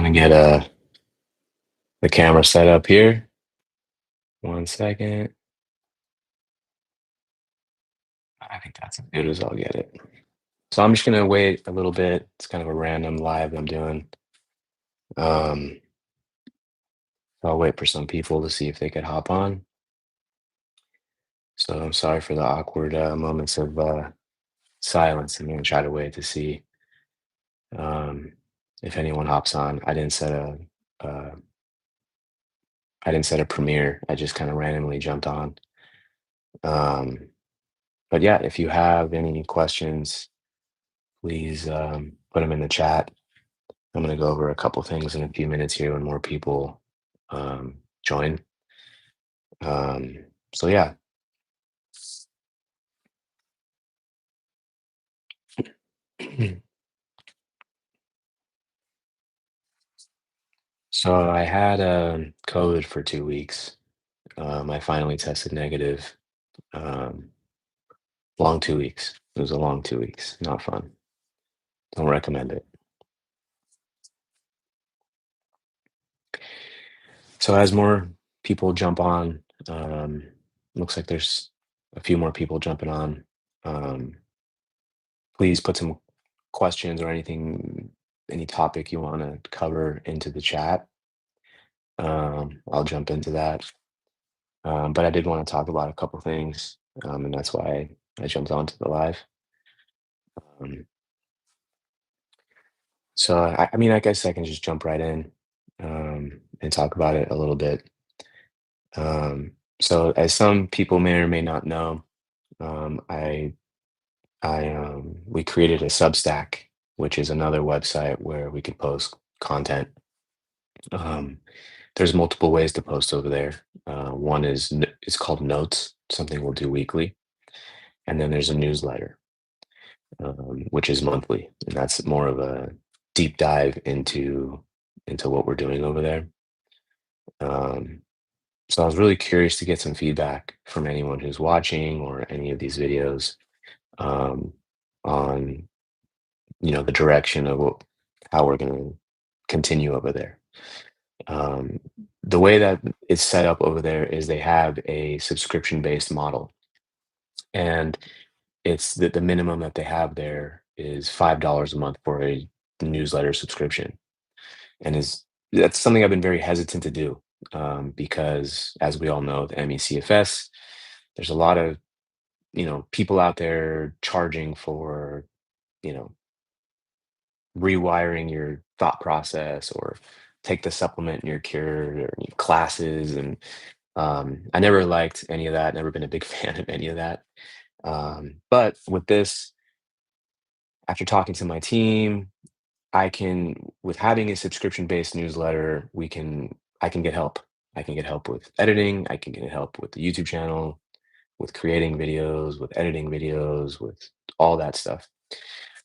Trying to get the camera set up here. One second. I think that's as good as I'll get it. So I'm just gonna wait a little bit. It's kind of a random live I'm doing. Um, so I'll wait for some people to see if they could hop on. So I'm sorry for the awkward moments of silence. I'm gonna try to wait to see um, if anyone hops on. Uh, I didn't set a premiere. I just kind of randomly jumped on. Um, but yeah, if you have any questions, please put them in the chat. I'm going to go over a couple things in a few minutes here when more people join. Um, so yeah, so I had COVID for 2 weeks. I finally tested negative. Um, long 2 weeks. It was a long 2 weeks. Not fun. Don't recommend it. So as more people jump on, looks like there's a few more people jumping on. Um, please put some questions or anything, any topic you want to cover into the chat. I'll jump into that. But I did want to talk about a couple things, and that's why I jumped onto the live. Um, so I mean, I guess I can just jump right in and talk about it a little bit. So as some people may or may not know, um, I we created a Substack, which is another website where we can post content. Um, there's multiple ways to post over there. One is it's called Notes, something we'll do weekly, and then there's a newsletter, which is monthly, and that's more of a deep dive into what we're doing over there. Um, so I was really curious to get some feedback from anyone who's watching or any of these videos um, on the direction of how we're going to continue over there. Um, the way that it's set up over there is they have a subscription based model, and it's the minimum that they have there is $5 a month for a newsletter subscription, and is that's something I've been very hesitant to do because, as we all know, the MECFS, there's a lot of people out there charging for you know rewiring your thought process or take the supplement in your cure or your classes. And I never liked any of that, never been a big fan of any of that. But with this, after talking to my team, with having a subscription based newsletter, I can get help. I can get help with editing. I can get help with the YouTube channel, with creating videos, with editing videos, with all that stuff.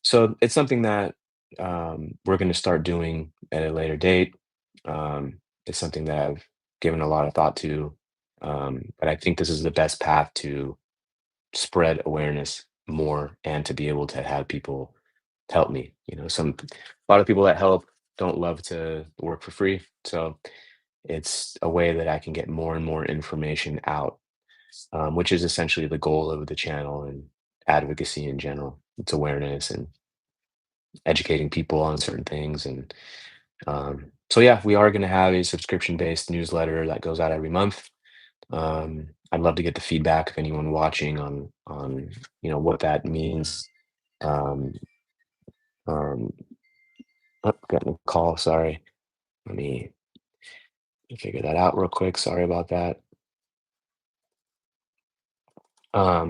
So it's something that we're going to start doing at a later date. It's something that I've given a lot of thought to, but I think this is the best path to spread awareness more and to be able to have people help me. A lot of people that help don't love to work for free, so it's a way that I can get more and more information out, which is essentially the goal of the channel and advocacy in general. It's awareness and educating people on certain things. And so, yeah, we are going to have a subscription based newsletter that goes out every month. I'd love to get the feedback of anyone watching on what that means. Um, um, oh, getting a call. Sorry, let me figure that out real quick. Sorry about that.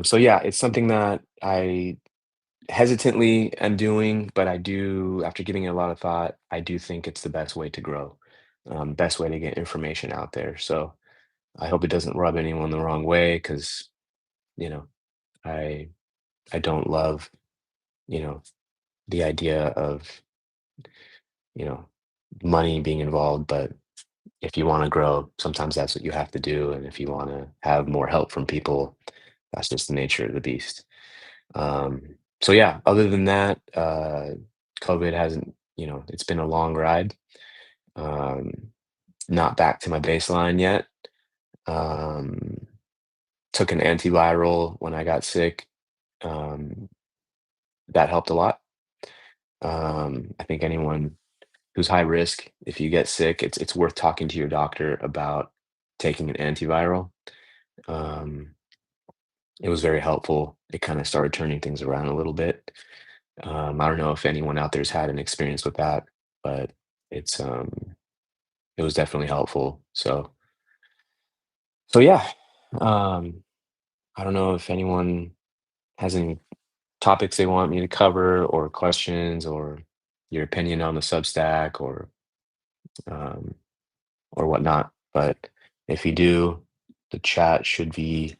So yeah, it's something that I hesitantly am doing, but I do, after giving it a lot of thought, I do think it's the best way to grow, best way to get information out there. So I hope it doesn't rub anyone the wrong way, because you know I I don't love you know the idea of you know money being involved, but if you want to grow, sometimes that's what you have to do, and if you want to have more help from people, that's just the nature of the beast. Um, so yeah, other than that, COVID hasn't, it's been a long ride. Um, Not back to my baseline yet. Um, Took an antiviral when I got sick. Um, that helped a lot. I think anyone who's high risk, if you get sick, it's worth talking to your doctor about taking an antiviral. Um, it was very helpful. It kind of started turning things around a little bit. I don't know if anyone out there's had an experience with that, but it's it was definitely helpful. So yeah. Um, I don't know if anyone has any topics they want me to cover or questions or your opinion on the Substack um, or whatnot. But if you do, the chat should be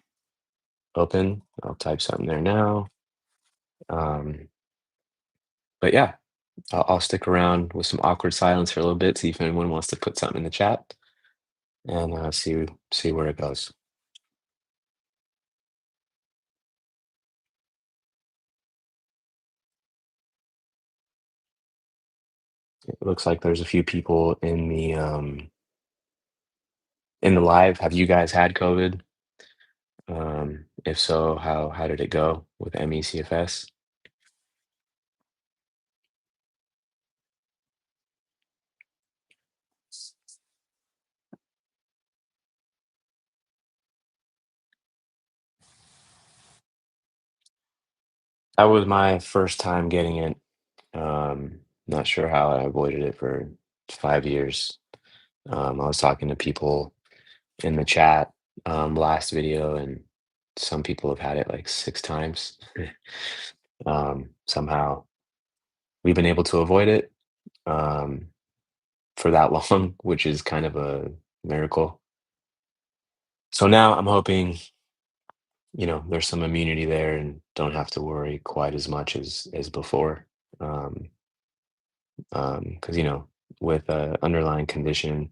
open. I'll type something there now. Um, but yeah, I'll stick around with some awkward silence for a little bit, see if anyone wants to put something in the chat, and see where it goes. It looks like there's a few people in the live. Have you guys had COVID? If so, how did it go with MECFS? That was my first time getting it. Not sure how I avoided it for 5 years. I was talking to people in the chat last video, and some people have had it like 6 times. Somehow we've been able to avoid it um, for that long, which is kind of a miracle. So now I'm hoping, there's some immunity there and don't have to worry quite as much as before. Um, because with a underlying condition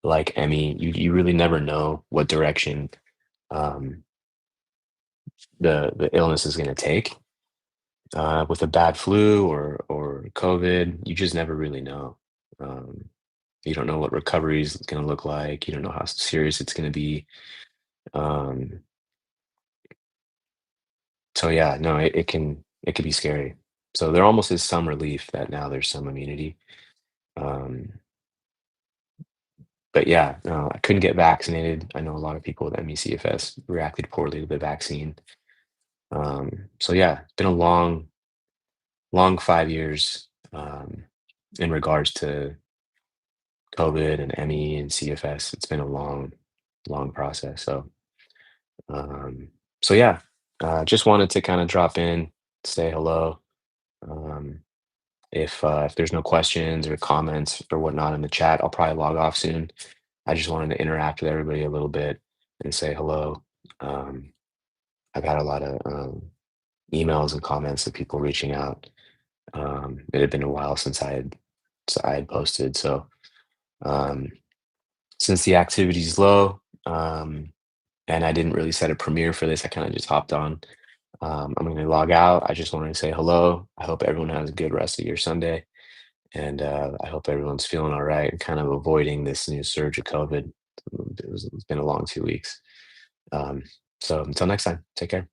like ME, you really never know what direction um, the illness is going to take. With a bad flu or COVID, you just never really know. Um, you don't know what recovery is going to look like. You don't know how serious it's going to be. Um, so yeah, no, it can be scary. So there almost is some relief that now there's some immunity. Um, but yeah, no, I couldn't get vaccinated. I know a lot of people with ME/CFS reacted poorly to the vaccine. So yeah, it's been a long 5 years in regards to COVID and ME and CFS. It's been a long process. Um, so yeah, just wanted to kind of drop in, say hello. Um, if there's no questions or comments or whatnot in the chat, I'll probably log off soon. I just wanted to interact with everybody a little bit and say hello. Um, I've had a lot of emails and comments of people reaching out. It had been a while since I had posted, so um, since the activity is low, and I didn't really set a premiere for this, I kind of just hopped on. I'm going to log out. I just wanted to say hello. I hope everyone has a good rest of your Sunday, and I hope everyone's feeling all right and kind of avoiding this new surge of COVID. It's been a long 2 weeks. Um, so until next time, take care.